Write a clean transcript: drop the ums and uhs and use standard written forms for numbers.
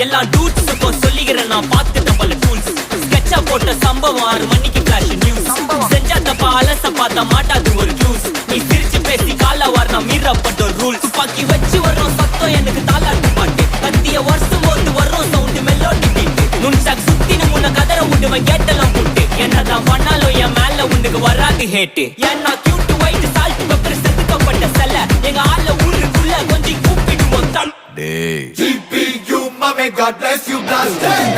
எல்லா டூட்ஸுக்கும் சொல்லிக்கிறேன் நான் பார்த்துட்ட பல டூல்ஸ். ஸ்கெட்சா போட்ட சம்பவம் 6 மணிக்கு ஃபிளாஷ் நியூஸ். செஞ்சா தப்பா அலச பார்த்தா மாட்டாது ஒரு ஜூஸ். நீ சிரிச்சு பேசி கால வாரினா மீறப்பட்ட ரூல். துப்பாக்கி வச்சு வர்றோம் சத்தம் எனக்கு தாளாட்டு பாட்டு. கத்திய வருஷம் போது வர்றோம் சவுண்டு மெல்லோடி பீட்டு. நுண்சாக் சுத்தின முன்ன கதற விடுவேன் கேட்டெல்லாம் போட்டு. என்னதான் பண்ணாலும் என் மேல உனக்கு வராது ஹேட்டு. ஏன்னா கியூட் ஒயிட் சால்ட் பெப்பர் செதுக்கப்பட்ட செல்ல. எங்க ஆள ஊருக்குள்ள கொஞ்சம் கூப்பிடுவோம் தம். GPU, mommy, God bless you, blast it.